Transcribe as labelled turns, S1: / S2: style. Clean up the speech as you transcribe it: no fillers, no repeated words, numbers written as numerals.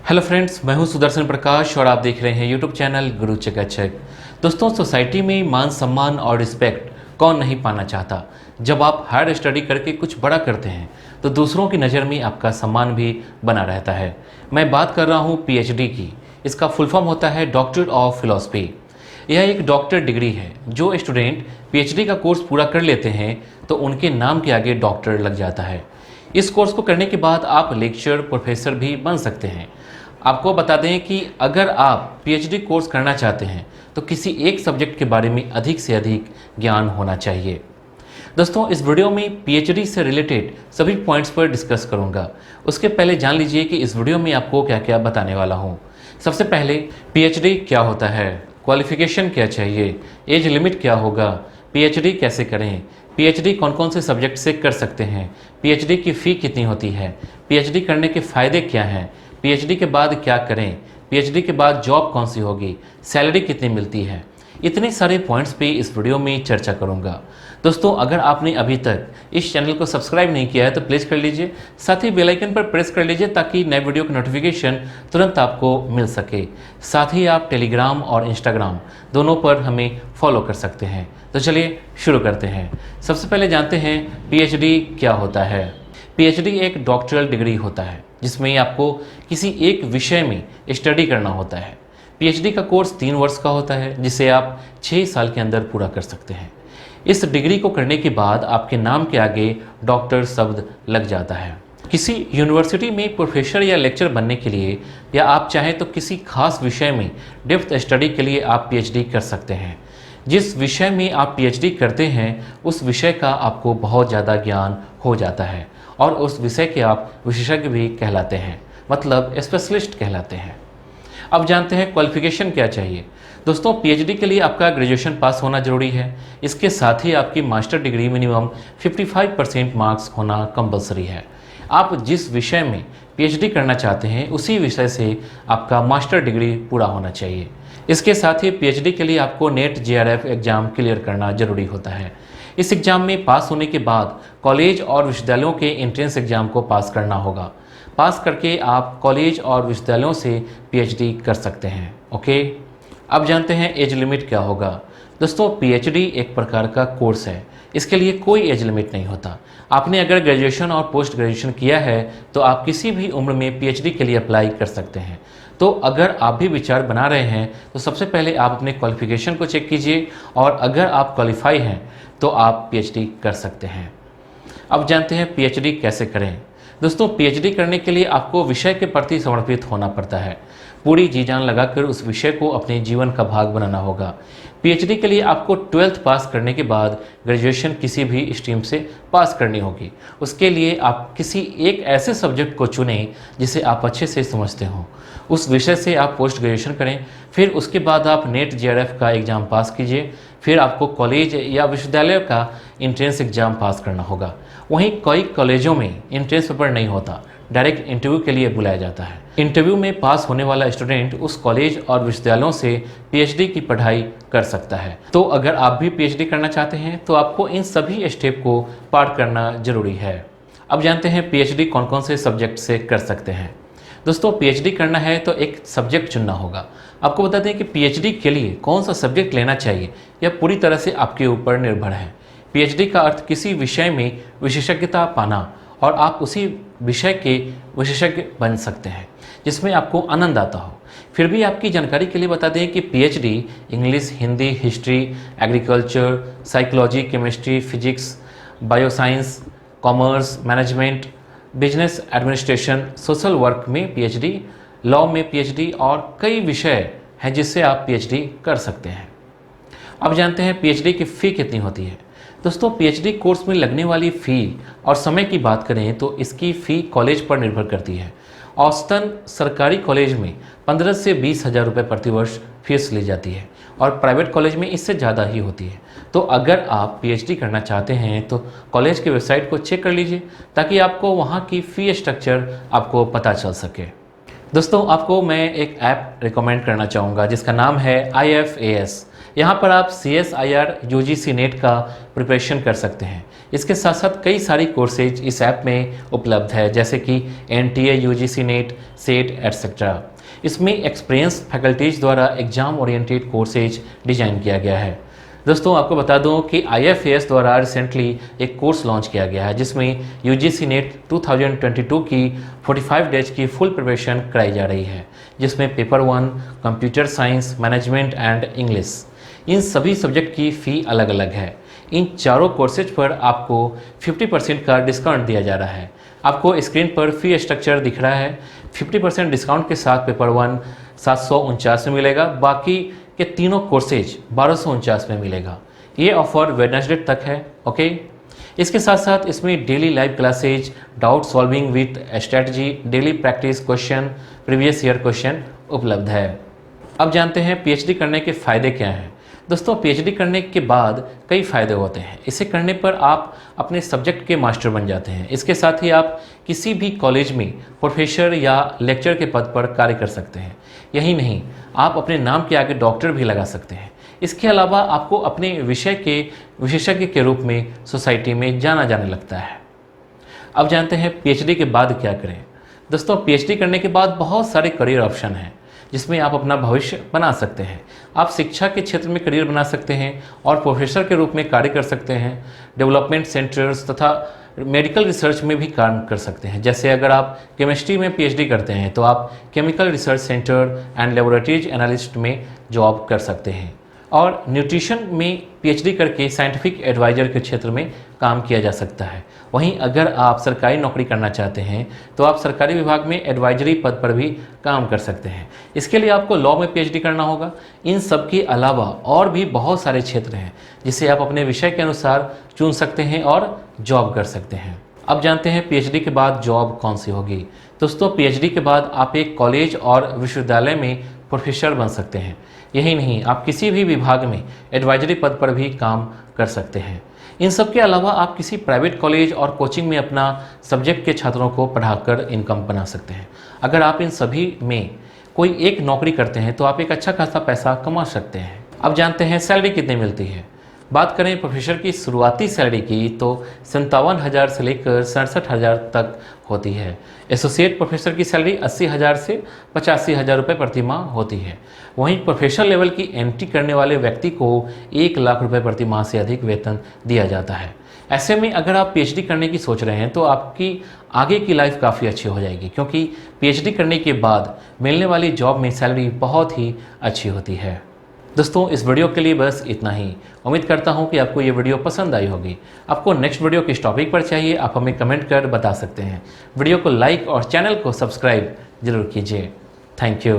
S1: Hello friends, मैं हूं सुदर्शन प्रकाश और आप देख रहे हैं यूट्यूब चैनल गुरु चकाचक। दोस्तों, सोसाइटी में मान सम्मान और रिस्पेक्ट कौन नहीं पाना चाहता। जब आप हायर स्टडी करके कुछ बड़ा करते हैं तो दूसरों की नज़र में आपका सम्मान भी बना रहता है। मैं बात कर रहा हूं पीएचडी की। इसका फुल फॉर्म होता है डॉक्टर ऑफ फिलॉसफी। यह एक डॉक्टर डिग्री है। जो स्टूडेंट पीएचडी का कोर्स पूरा कर लेते हैं तो उनके नाम के आगे डॉक्टर लग जाता है। इस कोर्स को करने के बाद आप लेक्चर प्रोफेसर भी बन सकते हैं। आपको बता दें कि अगर आप पीएचडी कोर्स करना चाहते हैं तो किसी एक सब्जेक्ट के बारे में अधिक से अधिक ज्ञान होना चाहिए। दोस्तों, इस वीडियो में पीएचडी से रिलेटेड सभी पॉइंट्स पर डिस्कस करूंगा। उसके पहले जान लीजिए कि इस वीडियो में आपको क्या क्या बताने वाला हूं। सबसे पहले पीएचडी क्या होता है, क्वालिफिकेशन क्या चाहिए, एज लिमिट क्या होगा, पीएचडी कैसे करें, पीएचडी कौन कौन से सब्जेक्ट से कर सकते हैं, पीएचडी की फ़ी कितनी होती है, पीएचडी करने के फ़ायदे क्या हैं, पीएचडी के बाद क्या करें, पीएचडी के बाद जॉब कौन सी होगी, सैलरी कितनी मिलती है। इतने सारे पॉइंट्स पे इस वीडियो में चर्चा करूंगा। दोस्तों, अगर आपने अभी तक इस चैनल को सब्सक्राइब नहीं किया है तो प्लीज़ कर लीजिए, साथ ही बेल आइकन पर प्रेस कर लीजिए ताकि नए वीडियो की नोटिफिकेशन तुरंत आपको मिल सके। साथ ही आप टेलीग्राम और इंस्टाग्राम दोनों पर हमें फॉलो कर सकते हैं। तो चलिए शुरू करते हैं। सबसे पहले जानते हैं पीएचडी क्या होता है। पीएचडी एक डॉक्टरल डिग्री होता है जिसमें आपको किसी एक विषय में स्टडी करना होता है। पीएचडी का कोर्स 3 वर्ष का होता है जिसे आप 6 साल के अंदर पूरा कर सकते हैं। इस डिग्री को करने के बाद आपके नाम के आगे डॉक्टर शब्द लग जाता है। किसी यूनिवर्सिटी में प्रोफेसर या लेक्चर बनने के लिए या आप चाहें तो किसी खास विषय में डेप्थ स्टडी के लिए आप पीएचडी कर सकते हैं। जिस विषय में आप पीएचडी करते हैं उस विषय का आपको बहुत ज़्यादा ज्ञान हो जाता है और उस विषय के आप विशेषज्ञ भी कहलाते हैं, मतलब स्पेशलिस्ट कहलाते हैं। अब जानते हैं क्वालिफिकेशन क्या चाहिए। दोस्तों, पीएचडी के लिए आपका ग्रेजुएशन पास होना जरूरी है। इसके साथ ही आपकी मास्टर डिग्री मिनिमम 55% मार्क्स होना कंपलसरी है। आप जिस विषय में पीएचडी करना चाहते हैं उसी विषय से आपका मास्टर डिग्री पूरा होना चाहिए। इसके साथ ही पीएचडी के लिए आपको नेट जेआरएफ एग्ज़ाम क्लियर करना जरूरी होता है। इस एग्ज़ाम में पास होने के बाद कॉलेज और विश्वविद्यालयों के एंट्रेंस एग्ज़ाम को पास करना होगा। पास करके आप कॉलेज और विश्वविद्यालयों से पीएचडी कर सकते हैं। ओके, अब जानते हैं एज लिमिट क्या होगा। दोस्तों, पीएचडी एक प्रकार का कोर्स है। इसके लिए कोई एज लिमिट नहीं होता। आपने अगर ग्रेजुएशन और पोस्ट ग्रेजुएशन किया है तो आप किसी भी उम्र में पीएचडी के लिए अप्लाई कर सकते हैं। तो अगर आप भी विचार बना रहे हैं तो सबसे पहले आप अपने क्वालिफिकेशन को चेक कीजिए और अगर आप क्वालिफाई हैं तो आप पीएचडी कर सकते हैं। अब जानते हैं पीएचडी कैसे करें। दोस्तों, पीएचडी करने के लिए आपको विषय के प्रति समर्पित होना पड़ता है। पूरी जी जान लगाकर उस विषय को अपने जीवन का भाग बनाना होगा। पीएचडी के लिए आपको 12th पास करने के बाद ग्रेजुएशन किसी भी स्ट्रीम से पास करनी होगी। उसके लिए आप किसी एक ऐसे सब्जेक्ट को चुनें जिसे आप अच्छे से समझते हों। उस विषय से आप पोस्ट ग्रेजुएशन करें। फिर उसके बाद आप नेट जेआरएफ का एग्ज़ाम पास कीजिए। फिर आपको कॉलेज या विश्वविद्यालय का एंट्रेंस एग्ज़ाम पास करना होगा। वहीं कई कॉलेजों में एंट्रेंस पेपर नहीं होता, डायरेक्ट इंटरव्यू के लिए बुलाया जाता है। इंटरव्यू में पास होने वाला स्टूडेंट उस कॉलेज और विश्वविद्यालयों से पीएचडी की पढ़ाई कर सकता है। तो अगर आप भी पीएचडी करना चाहते हैं तो आपको इन सभी स्टेप को पार करना जरूरी है। अब जानते हैं पीएचडी कौन कौन से सब्जेक्ट से कर सकते हैं। दोस्तों, पीएचडी करना है तो एक सब्जेक्ट चुनना होगा। आपको बता दें कि पीएचडी के लिए कौन सा सब्जेक्ट लेना चाहिए यह पूरी तरह से आपके ऊपर निर्भर है। पीएचडी का अर्थ किसी विषय में विशेषज्ञता पाना और आप उसी विषय के विशेषज्ञ बन सकते हैं जिसमें आपको आनंद आता हो। फिर भी आपकी जानकारी के लिए बता दें कि PhD English, Hindi, history, agriculture, psychology, chemistry, physics, bioscience, commerce, management, business administration, social work में पीएचडी, लॉ में पीएचडी और कई विषय हैं जिससे आप पीएचडी कर सकते हैं। अब जानते हैं पीएचडी की फ़ी कितनी होती है। दोस्तों, पीएचडी कोर्स में लगने वाली फ़ी और समय की बात करें तो इसकी फ़ी कॉलेज पर निर्भर करती है। औसतन सरकारी कॉलेज में 15 से 20 हज़ार रुपये प्रति वर्ष फीस ली जाती है और प्राइवेट कॉलेज में इससे ज़्यादा ही होती है। तो अगर आप पीएचडी करना चाहते हैं तो कॉलेज की वेबसाइट को चेक कर लीजिए ताकि आपको वहाँ की फ़ी स्ट्रक्चर आपको पता चल सके। दोस्तों, आपको मैं एक ऐप रिकमेंड करना चाहूँगा जिसका नाम है IFAS यहाँ पर आप CSIR UGC नेट का प्रिपरेशन कर सकते हैं। इसके साथ साथ कई सारी कोर्सेज इस ऐप में उपलब्ध है, जैसे कि NTA UGC net, set etcetera. इसमें एक्सपीरियंस फैकल्टीज द्वारा एग्जाम ओरिएंटेड कोर्सेज डिजाइन किया गया है। दोस्तों आपको बता दूं कि IFAS द्वारा रिसेंटली एक कोर्स लॉन्च किया गया है, जिसमें UGC नेट 2022 की 45 डेज की फुल प्रिपरेशन कराई जा रही है, जिसमें paper 1 computer science, management and English, इन सभी सब्जेक्ट की फ़ी अलग अलग है। इन चारों कोर्सेज पर आपको 50% का डिस्काउंट दिया जा रहा है। आपको स्क्रीन पर फ़ी स्ट्रक्चर दिख रहा है। 50% डिस्काउंट के साथ पेपर 1 749 में मिलेगा, बाकी के तीनों कोर्सेज 1249 में मिलेगा। ये ऑफर वेडनेसडे तक है। ओके, इसके साथ साथ इसमें daily live classes, doubt solving with strategy, daily practice question, previous year question उपलब्ध है। अब जानते हैं PhD करने के फ़ायदे क्या हैं। दोस्तों PhD करने के बाद कई फ़ायदे होते हैं। इसे करने पर आप अपने सब्जेक्ट के मास्टर बन जाते हैं। इसके साथ ही आप किसी भी कॉलेज में प्रोफेसर या लेक्चर के पद पर कार्य कर सकते हैं। यही नहीं, आप अपने नाम के आगे डॉक्टर भी लगा सकते हैं। इसके अलावा आपको अपने विषय के विशेषज्ञ के रूप में सोसाइटी में जाना जाने लगता है। अब जानते हैं PhD के बाद क्या करें। दोस्तों PhD करने के बाद बहुत सारे करियर ऑप्शन हैं, जिसमें आप अपना भविष्य बना सकते हैं। आप शिक्षा के क्षेत्र में करियर बना सकते हैं और प्रोफेसर के रूप में कार्य कर सकते हैं। डेवलपमेंट सेंटर्स तथा मेडिकल रिसर्च में भी काम कर सकते हैं। जैसे अगर आप केमिस्ट्री में PhD करते हैं तो आप chemical research centre and laboratories analyst में जॉब कर सकते हैं। और न्यूट्रिशन में PhD करके साइंटिफिक एडवाइज़र के क्षेत्र में काम किया जा सकता है। वहीं अगर आप सरकारी नौकरी करना चाहते हैं तो आप सरकारी विभाग में एडवाइजरी पद पर भी काम कर सकते हैं। इसके लिए आपको लॉ में PhD करना होगा। इन सब के अलावा और भी बहुत सारे क्षेत्र हैं जिसे आप अपने विषय के अनुसार चुन सकते हैं और जॉब कर सकते हैं। अब जानते हैं PhD के बाद जॉब कौन सी होगी। दोस्तों PhD के बाद आप एक कॉलेज और विश्वविद्यालय में प्रोफेसर बन सकते हैं। यही नहीं, आप किसी भी विभाग में एडवाइजरी पद पर भी काम कर सकते हैं। इन सब के अलावा आप किसी प्राइवेट कॉलेज और कोचिंग में अपना सब्जेक्ट के छात्रों को पढ़ाकर इनकम बना सकते हैं। अगर आप इन सभी में कोई एक नौकरी करते हैं तो आप एक अच्छा खासा पैसा कमा सकते हैं। अब जानते हैं सैलरी कितनी मिलती है। बात करें प्रोफेसर की शुरुआती सैलरी की तो 57,000 से लेकर 67,000 तक होती है। एसोसिएट प्रोफेसर की सैलरी 80,000 से 85,000 रुपये प्रति माह होती है। वहीं प्रोफेसर लेवल की एंट्री करने वाले व्यक्ति को 1 लाख रुपये प्रति माह से अधिक वेतन दिया जाता है। ऐसे में अगर आप PhD करने की सोच रहे हैं तो आपकी आगे की लाइफ काफ़ी अच्छी हो जाएगी, क्योंकि PhD करने के बाद मिलने वाली जॉब में सैलरी बहुत ही अच्छी होती है। दोस्तों इस वीडियो के लिए बस इतना ही। उम्मीद करता हूं कि आपको ये वीडियो पसंद आई होगी। आपको नेक्स्ट वीडियो किस टॉपिक पर चाहिए आप हमें कमेंट कर बता सकते हैं। वीडियो को लाइक और चैनल को सब्सक्राइब जरूर कीजिए। Thank you.